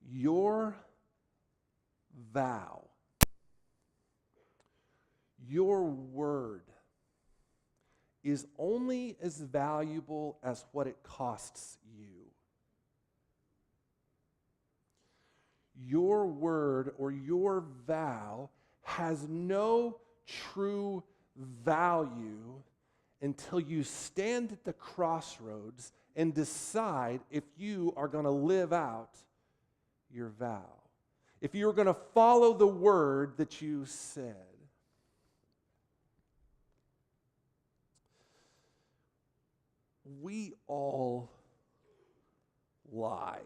Your vow, your word is only as valuable as what it costs you. Your word or your vow has no true value until you stand at the crossroads and decide if you are going to live out your vow. If you're going to follow the word that you said. We all lie.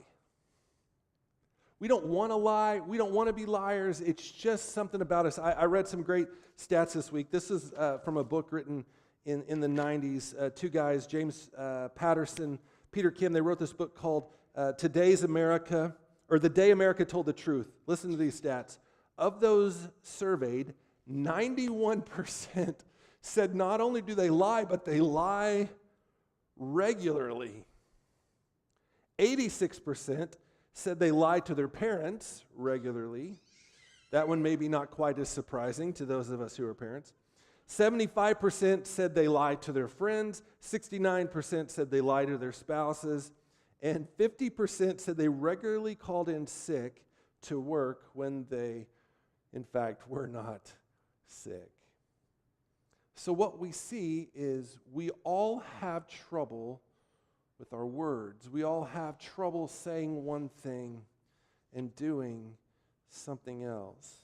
We don't want to lie. We don't want to be liars. It's just something about us. I read some great stats this week. This is from a book written in the 90s. Two guys, James Patterson, Peter Kim, they wrote this book called Today's America, or The Day America Told the Truth. Listen to these stats. Of those surveyed, 91% said not only do they lie, but they lie regularly. 86% said they lie to their parents regularly. That one may be not quite as surprising to those of us who are parents. 75% said they lie to their friends. 69% said they lie to their spouses. And 50% said they regularly called in sick to work when they, in fact, were not sick. So what we see is we all have trouble with our words. We all have trouble saying one thing and doing something else.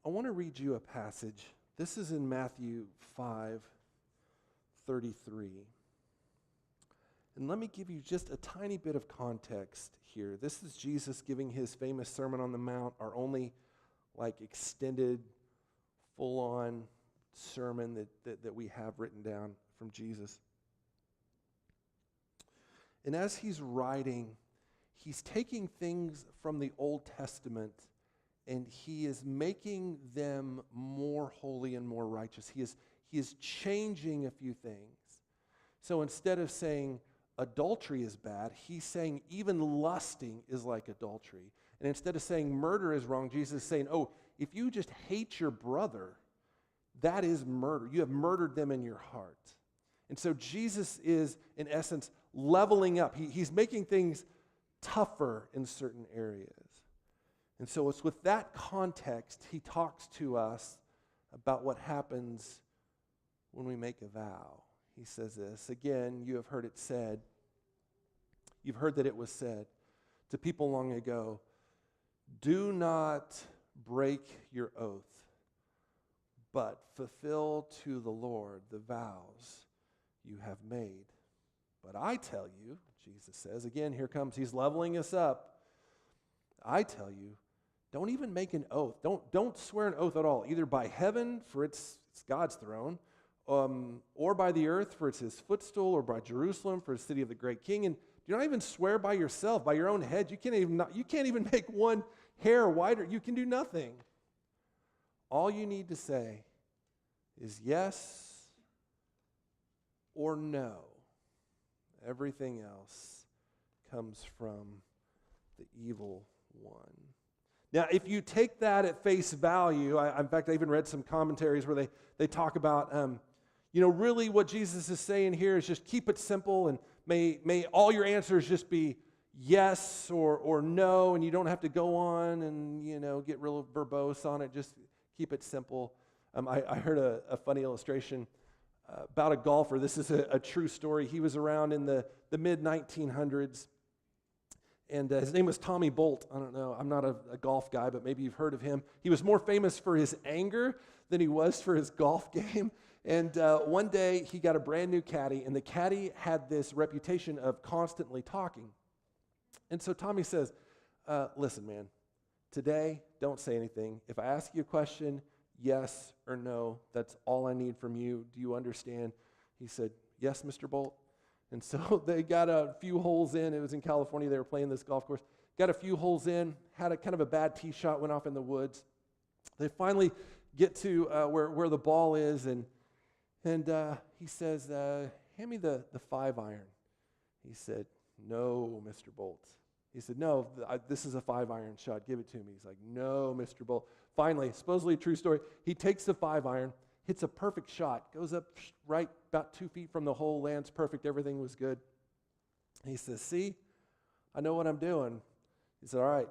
I want to read you a passage. This is in Matthew 5:33. And let me give you just a tiny bit of context here. This is Jesus giving his famous Sermon on the Mount, our only extended, full-on sermon that we have written down from Jesus. And as he's writing, he's taking things from the Old Testament and he is making them more holy and more righteous. He is changing a few things. So instead of saying adultery is bad, he's saying even lusting is like adultery. And instead of saying murder is wrong, Jesus is saying, oh, if you just hate your brother, that is murder. You have murdered them in your heart. And so Jesus is, in essence, leveling up. He's making things tougher in certain areas. And so it's with that context, he talks to us about what happens when we make a vow. He says this, again, you have heard it said, you've heard that it was said to people long ago, do not break your oath, but fulfill to the Lord the vows you have made. But I tell you, Jesus says, again, here comes, he's leveling us up. I tell you, don't even make an oath. Don't swear an oath at all, either by heaven, for it's God's throne, or by the earth, for it's his footstool, or by Jerusalem, for the city of the great king. And do not even swear by yourself, by your own head. You can't even make one hair whiter. You can do nothing. All you need to say is yes or no. Everything else comes from the evil one. Now, if you take that at face value, in fact, I even read some commentaries where they talk about, really what Jesus is saying here is just keep it simple, and may all your answers just be yes or no, and you don't have to go on and, get real verbose on it. Just keep it simple. I heard a funny illustration about a golfer. This is a true story. He was around in the mid-1900s. And his name was Tommy Bolt. I don't know. I'm not a golf guy, but maybe you've heard of him. He was more famous for his anger than he was for his golf game. And one day, he got a brand new caddy, and the caddy had this reputation of constantly talking. And so Tommy says, listen, man, today, don't say anything. If I ask you a question, yes or no, that's all I need from you. Do you understand? He said, yes, Mr. Bolt. And so they got a few holes in. It was in California. They were playing this golf course. Got a few holes in, had a kind of a bad tee shot, went off in the woods. They finally get to where the ball is, and he says, hand me the 5-iron. He said, no, Mr. Bolt. He said, no, this is a 5-iron shot. Give it to me. He's like, no, Mr. Bolt. Finally, supposedly a true story, he takes the 5-iron, hits a perfect shot, goes up right about 2 feet from the hole, lands perfect, everything was good. He says, see, I know what I'm doing. He said, all right,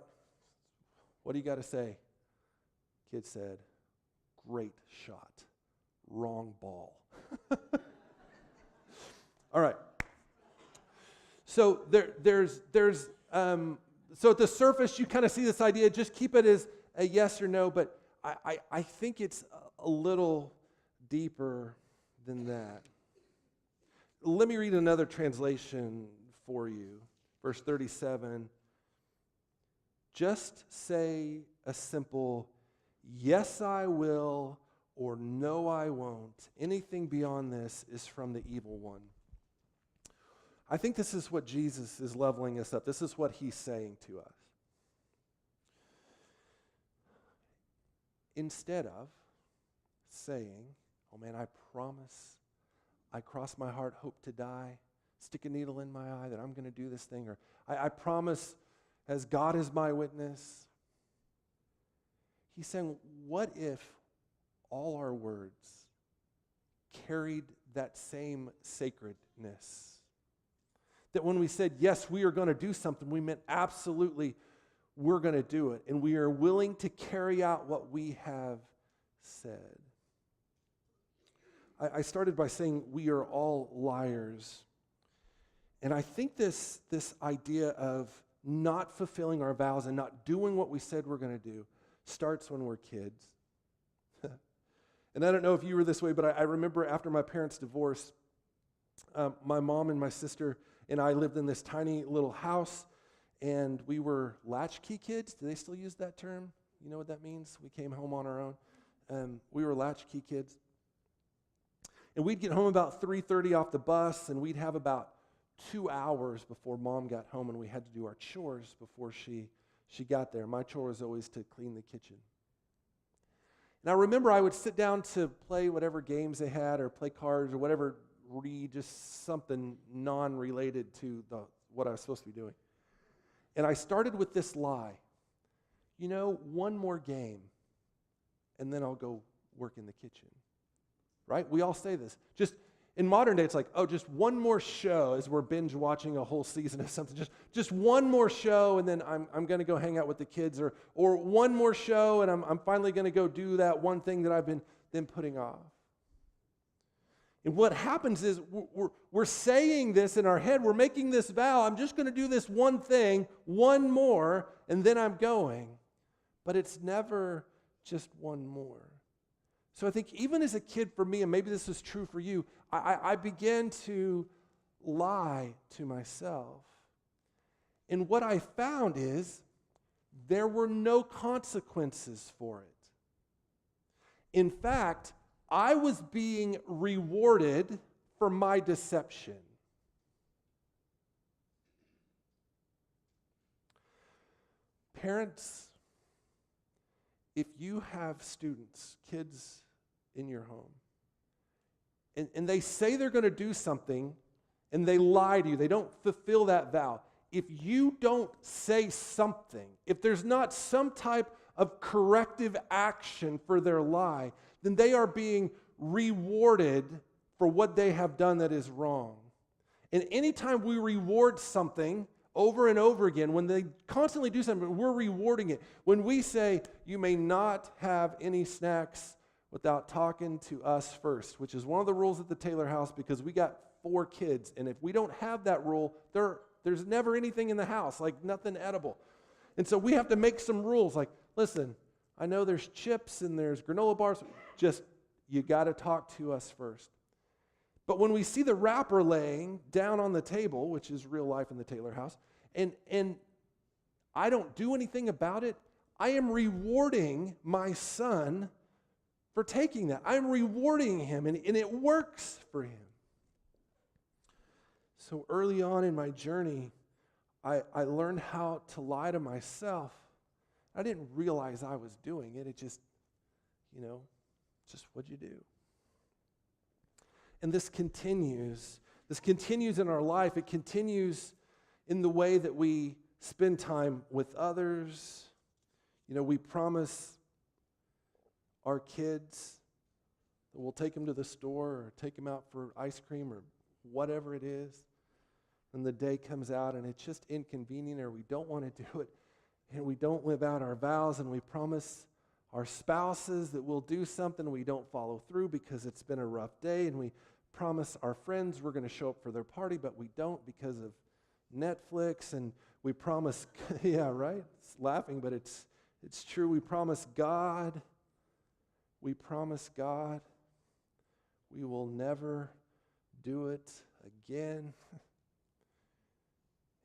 what do you got to say? Kid said, great shot, wrong ball. All right. So so at the surface, you kind of see this idea, just keep it as a yes or no, but I think it's a little deeper than that. Let me read another translation for you. Verse 37. Just say a simple, yes, I will, or no, I won't. Anything beyond this is from the evil one. I think this is what Jesus is leveling us up. This is what he's saying to us. Instead of saying, oh man, I promise, I cross my heart, hope to die, stick a needle in my eye that I'm going to do this thing, or I promise as God is my witness. He's saying, what if all our words carried that same sacredness? That when we said, yes, we are going to do something, we meant absolutely we're going to do it. And we are willing to carry out what we have said. I started by saying we are all liars. And I think this idea of not fulfilling our vows and not doing what we said we're going to do starts when we're kids. And I don't know if you were this way, but I remember after my parents' divorce, my mom and my sister and I lived in this tiny little house, and we were latchkey kids. Do they still use that term? You know what that means? We came home on our own. We were latchkey kids. And we'd get home about 3:30 off the bus, and we'd have about 2 hours before Mom got home, and we had to do our chores before she got there. My chore was always to clean the kitchen. And I remember I would sit down to play whatever games they had, or play cards, or whatever, read just something non-related to what I was supposed to be doing. And I started with this lie. You know, one more game, and then I'll go work in the kitchen. Right? We all say this. Just in modern day, it's like, oh, just one more show as we're binge watching a whole season of something. Just one more show, and then I'm going to go hang out with the kids, or one more show, and I'm finally going to go do that one thing that I've been putting off. And what happens is we're saying this in our head. We're making this vow. I'm just going to do this one thing, one more, and then I'm going. But it's never just one more. So I think even as a kid for me, and maybe this is true for you, I began to lie to myself. And what I found is there were no consequences for it. In fact, I was being rewarded for my deception. Parents, if you have students, kids in your home, and they say they're going to do something, and they lie to you, they don't fulfill that vow, if you don't say something, if there's not some type of corrective action for their lie, then they are being rewarded for what they have done that is wrong. And anytime we reward something over and over again, when they constantly do something, we're rewarding it. When we say, you may not have any snacks without talking to us first, which is one of the rules at the Taylor house because we got 4 kids, and if we don't have that rule, there's never anything in the house, like nothing edible. And so we have to make some rules, like, listen, I know there's chips and there's granola bars. Just, you got to talk to us first. But when we see the wrapper laying down on the table, which is real life in the Taylor house, and I don't do anything about it, I am rewarding my son for taking that. I'm rewarding him, and it works for him. So early on in my journey, I learned how to lie to myself. I didn't realize I was doing it. It just, just what you do. And this continues. This continues in our life. It continues in the way that we spend time with others. We promise our kids that we'll take them to the store or take them out for ice cream or whatever it is. And the day comes out and it's just inconvenient, or we don't want to do it, and we don't live out our vows, and we promise our spouses that we'll do something, we don't follow through because it's been a rough day, and we promise our friends we're going to show up for their party, but we don't because of Netflix, and we promise, yeah, right? It's laughing, but it's true. We promise God we will never do it again.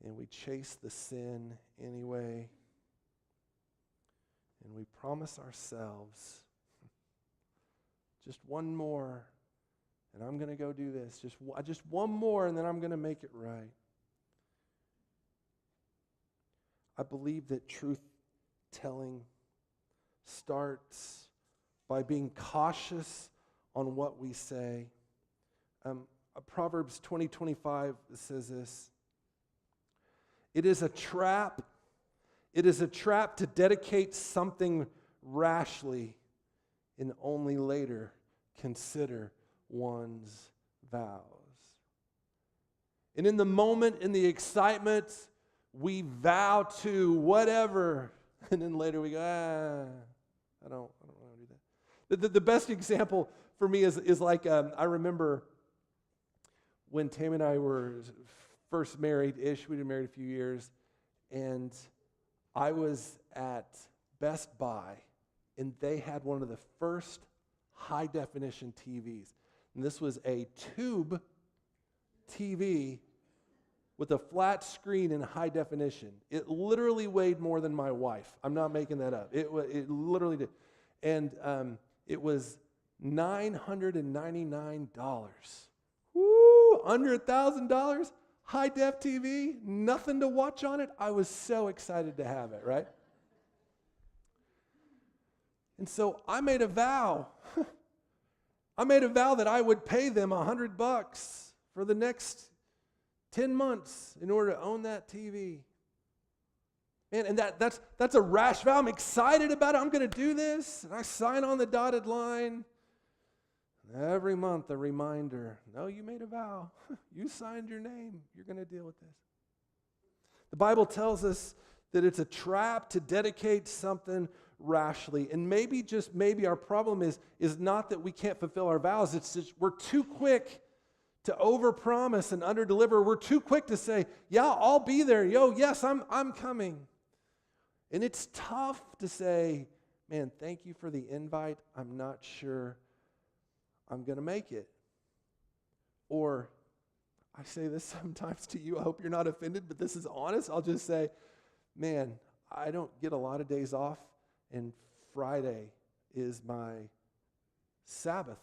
And we chase the sin anyway. And we promise ourselves, just one more, and I'm going to go do this. Just one more, and then I'm going to make it right. I believe that truth-telling starts by being cautious on what we say. Proverbs 20:25 says this. It is a trap to dedicate something rashly and only later consider one's vows. And in the moment, in the excitement, we vow to whatever, and then later we go, I don't want to do that. The best example for me is like, I remember when Tammy and I were first married-ish, we'd been married a few years, and I was at Best Buy, and they had one of the first high-definition TVs. And this was a tube TV with a flat screen in high definition. It literally weighed more than my wife. I'm not making that up. It literally did. And it was $999. Woo! Under $1,000. High-def TV, nothing to watch on it. I was so excited to have it, right? And so I made a vow. I made a vow that I would pay them $100 for the next 10 months in order to own that TV. Man, and that's a rash vow. I'm excited about it. I'm going to do this. And I sign on the dotted line. Every month, a reminder. No, you made a vow. You signed your name. You're going to deal with this. The Bible tells us that it's a trap to dedicate something rashly. And maybe, just maybe, our problem is not that we can't fulfill our vows. It's just we're too quick to overpromise and underdeliver. We're too quick to say, yeah, I'll be there. Yes, I'm coming. And it's tough to say, man, thank you for the invite. I'm not sure I'm going to make it. Or I say this sometimes to you. I hope you're not offended, but this is honest. I'll just say, man, I don't get a lot of days off, and Friday is my Sabbath.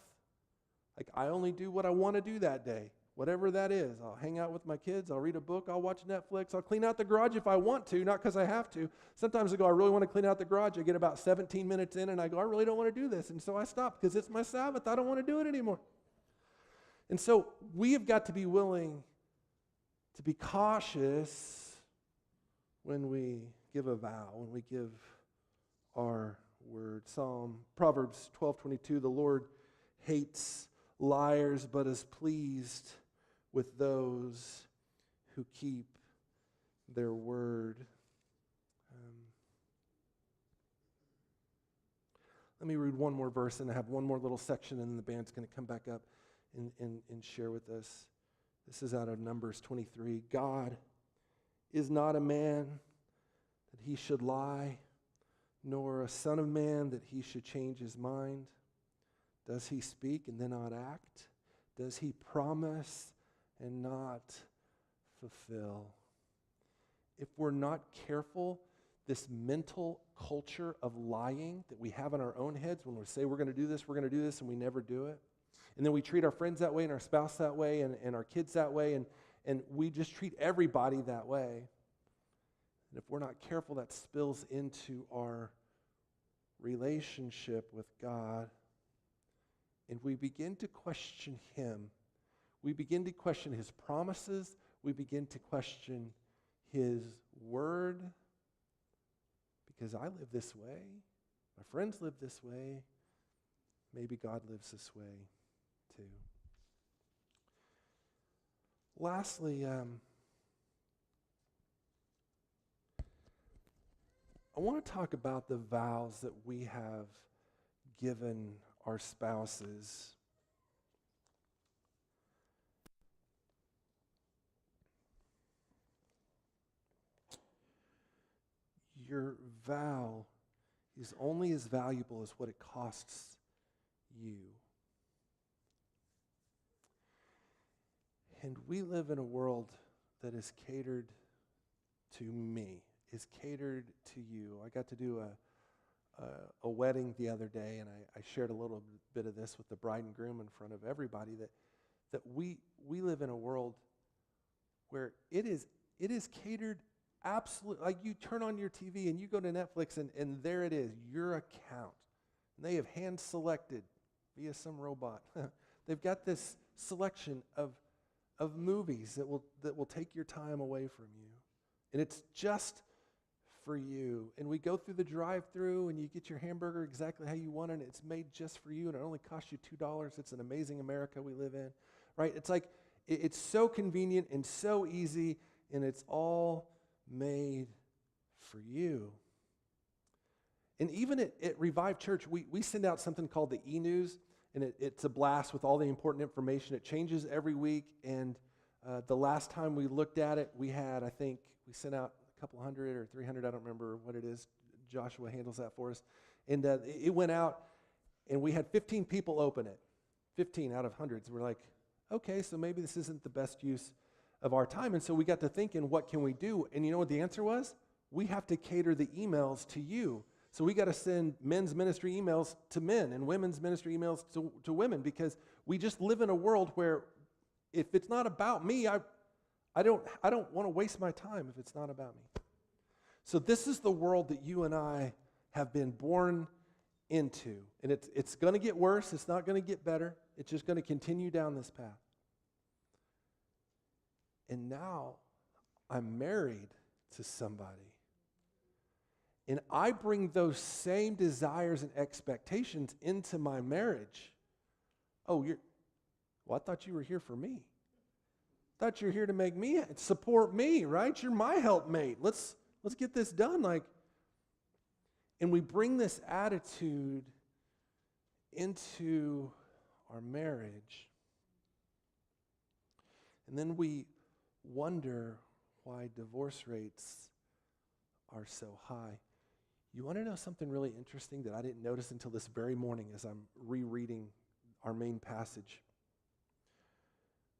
Like, I only do what I want to do that day, whatever that is. I'll hang out with my kids. I'll read a book. I'll watch Netflix. I'll clean out the garage if I want to, not because I have to. Sometimes I go, I really want to clean out the garage. I get about 17 minutes in, and I go, I really don't want to do this. And so I stop because it's my Sabbath. I don't want to do it anymore. And so we have got to be willing to be cautious when we give a vow, when we give our word. Proverbs 12:22, the Lord hates liars, but is pleased with those who keep their word. Let me read one more verse, and I have one more little section, and then the band's going to come back up and share with us. This is out of Numbers 23. God is not a man that he should lie, nor a son of man that he should change his mind. Does he speak and then not act? Does he promise and not fulfill? If we're not careful, this mental culture of lying that we have in our own heads when we say we're going to do this, and we never do it. And then we treat our friends that way and our spouse that way and our kids that way, and we just treat everybody that way. And if we're not careful, that spills into our relationship with God. And we begin to question him We begin to question his promises. We begin to question his word. Because I live this way. My friends live this way. Maybe God lives this way too. Lastly, I want to talk about the vows that we have given our spouses. Your vow is only as valuable as what it costs you. And we live in a world that is catered to me, is catered to you. I got to do a wedding the other day, and I shared a little bit of this with the bride and groom in front of everybody, that we live in a world where it is catered absolutely, like you turn on your TV and you go to Netflix and there it is, your account. And they have hand-selected via some robot. They've got this selection of movies that will take your time away from you. And it's just for you. And we go through the drive-through and you get your hamburger exactly how you want it, and it's made just for you, and it only costs you $2. It's an amazing America we live in, right? It's like, it's so convenient and so easy, and it's all made for you. And even at Revive Church, we send out something called the e-news, and it's a blast with all the important information. It changes every week, and the last time we looked at it, we sent out a couple hundred or 300, I don't remember what it is. Joshua handles that for us. And it went out, and we had 15 people open it, 15 out of hundreds. We're like, okay, so maybe this isn't the best use of our time. And so we got to thinking, what can we do? And you know what the answer was? We have to cater the emails to you. So we got to send men's ministry emails to men and women's ministry emails to women, because we just live in a world where if it's not about me, I don't want to waste my time if it's not about me. So this is the world that you and I have been born into. And it's going to get worse. It's not going to get better. It's just going to continue down this path. And now I'm married to somebody. And I bring those same desires and expectations into my marriage. Oh, I thought you were here for me. I thought you were here to make me, support me, right? You're my helpmate. Let's get this done. And we bring this attitude into our marriage. And then we wonder why divorce rates are so high. You want to know something really interesting that I didn't notice until this very morning as I'm rereading our main passage?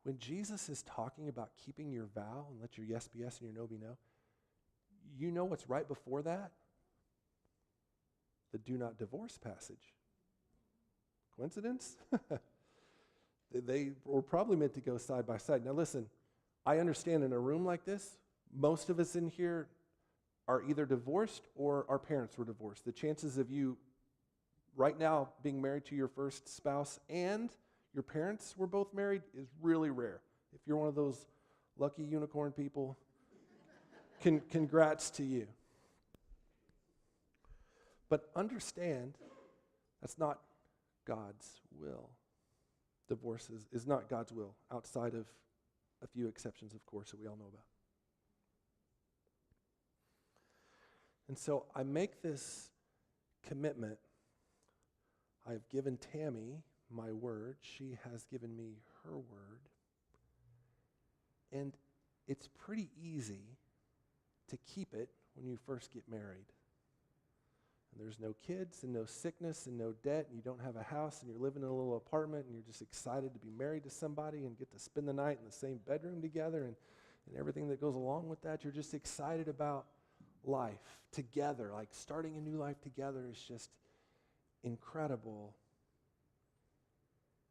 When Jesus is talking about keeping your vow and let your yes be yes and your no be no, you know what's right before that? The do not divorce passage. Coincidence? They were probably meant to go side by side. Now listen, I understand in a room like this, most of us in here are either divorced or our parents were divorced. The chances of you right now being married to your first spouse and your parents were both married is really rare. If you're one of those lucky unicorn people, congrats to you. But understand, that's not God's will. Divorce is not God's will, outside of a few exceptions, of course, that we all know about. And so I make this commitment. I've given Tammy my word. She has given me her word. And it's pretty easy to keep it when you first get married. And there's no kids and no sickness and no debt, and you don't have a house, and you're living in a little apartment, and you're just excited to be married to somebody and get to spend the night in the same bedroom together and everything that goes along with that. You're just excited about life together. Like starting a new life together is just incredible.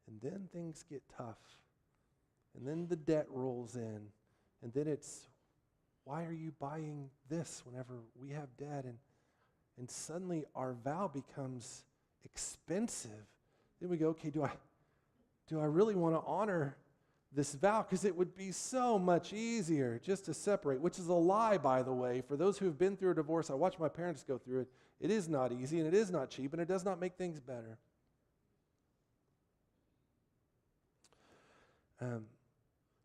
And then things get tough. And then the debt rolls in. And then it's, why are you buying this whenever we have debt? And suddenly our vow becomes expensive. Then we go, okay, do I really want to honor this vow because it would be so much easier just to separate, which is a lie, by the way. For those who have been through a divorce, I watched my parents go through it. It is not easy, and it is not cheap, and it does not make things better.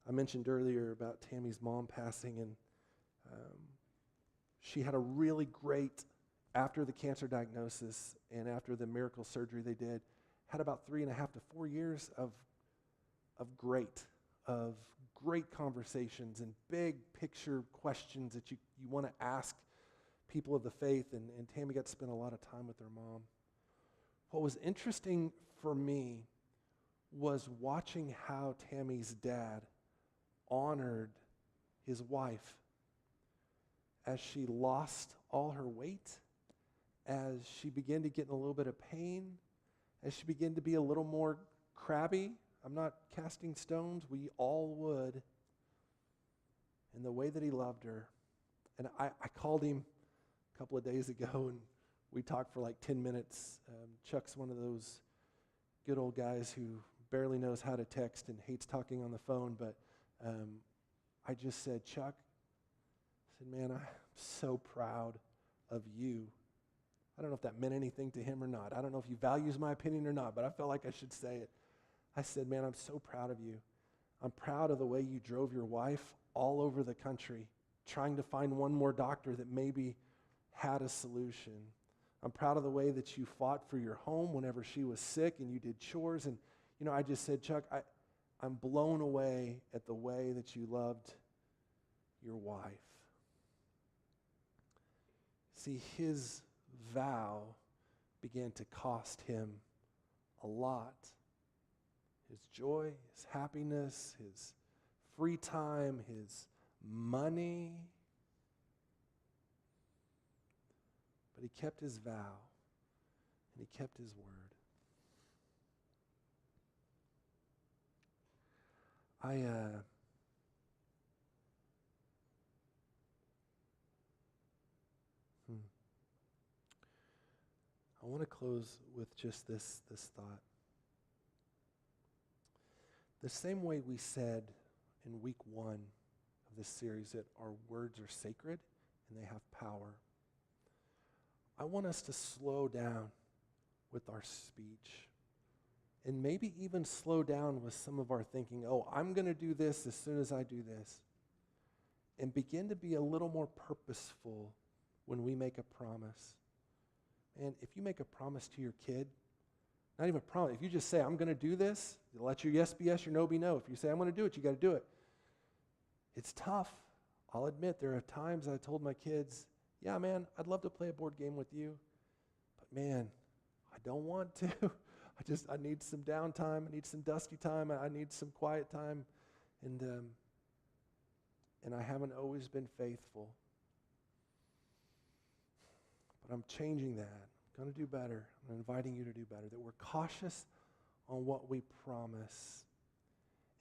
I mentioned earlier about Tammy's mom passing, and she had a really great, after the cancer diagnosis and after the miracle surgery they did, had about 3.5 to 4 years of great conversations and big picture questions that you want to ask people of the faith, and Tammy got to spend a lot of time with her mom. What was interesting for me was watching how Tammy's dad honored his wife as she lost all her weight, as she began to get in a little bit of pain, as she began to be a little more crabby. I'm not casting stones, we all would. And the way that he loved her. And I called him a couple of days ago, and we talked for like 10 minutes. Chuck's one of those good old guys who barely knows how to text and hates talking on the phone, but I just said, Chuck, I said, man, I'm so proud of you. I don't know if that meant anything to him or not. I don't know if he values my opinion or not, but I felt like I should say it. I said, man, I'm so proud of you. I'm proud of the way you drove your wife all over the country, trying to find one more doctor that maybe had a solution. I'm proud of the way that you fought for your home whenever she was sick and you did chores. And, I just said, Chuck, I'm blown away at the way that you loved your wife. See, his vow began to cost him a lot. His joy, his happiness, his free time, his money. But he kept his vow, and he kept his word. I want to close with just this thought. The same way we said in week 1 of this series that our words are sacred and they have power, I want us to slow down with our speech and maybe even slow down with some of our thinking, oh, I'm going to do this as soon as I do this, and begin to be a little more purposeful when we make a promise. And if you make a promise to your kid, not even a promise, if you just say, I'm going to do this, let your yes be yes, your no be no. If you say, I'm going to do it, you got to do it. It's tough. I'll admit there are times I told my kids, yeah, man, I'd love to play a board game with you, but man, I don't want to. I need some downtime. I need some dusty time. I need some quiet time. And I haven't always been faithful. But I'm changing that. I'm going to do better. I'm inviting you to do better. That we're cautious on what we promise.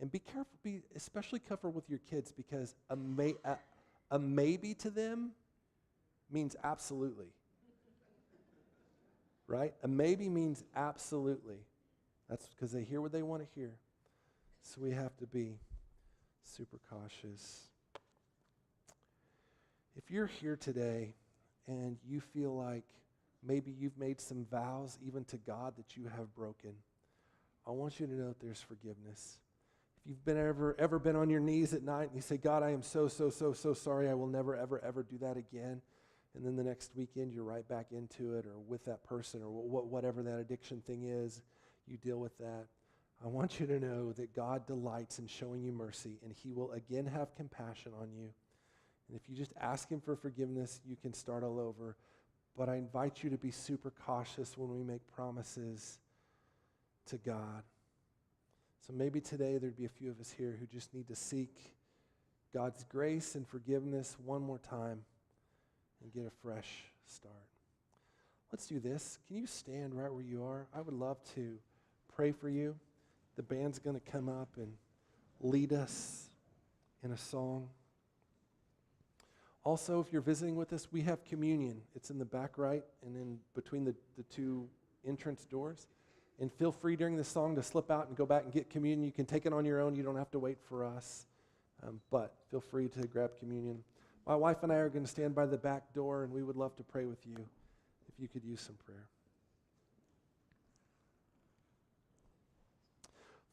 And be careful, be especially careful with your kids, because a maybe to them means absolutely. Right? A maybe means absolutely. That's because they hear what they want to hear. So we have to be super cautious. If you're here today and you feel like maybe you've made some vows even to God that you have broken, I want you to know that there's forgiveness. If you've been ever been on your knees at night and you say, God, I am so sorry, I will never, ever do that again. And then the next weekend you're right back into it, or with that person, or whatever that addiction thing is, you deal with that. I want you to know that God delights in showing you mercy, and he will again have compassion on you. And if you just ask him for forgiveness, you can start all over. But I invite you to be super cautious when we make promises to God. So maybe today there'd be a few of us here who just need to seek God's grace and forgiveness one more time and get a fresh start. Let's do this. Can you stand right where you are? I would love to pray for you. The band's going to come up and lead us in a song. Also, if you're visiting with us, we have communion. It's in the back right and in between the two entrance doors. And feel free during this song to slip out and go back and get communion. You can take it on your own. You don't have to wait for us. But feel free to grab communion. My wife and I are going to stand by the back door, and we would love to pray with you if you could use some prayer.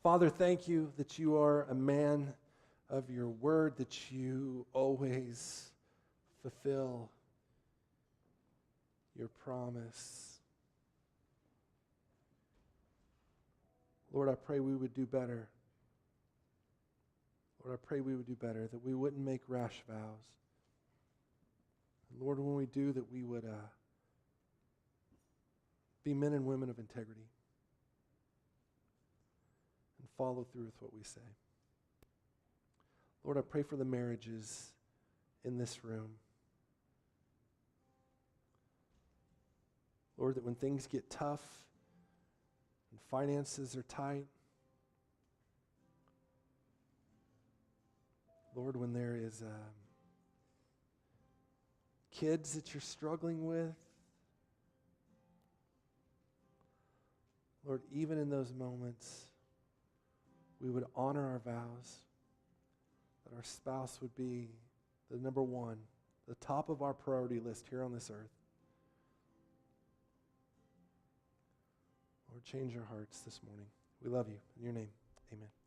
Father, thank you that you are a man of your word, that you always fulfill your promise. Lord, I pray we would do better. Lord, I pray we would do better, that we wouldn't make rash vows. And Lord, when we do, that we would be men and women of integrity and follow through with what we say. Lord, I pray for the marriages in this room. Lord, that when things get tough and finances are tight, Lord, when there is kids that you're struggling with, Lord, even in those moments, we would honor our vows, that our spouse would be the number one, the top of our priority list here on this earth. Lord, change our hearts this morning. We love you. In your name, amen.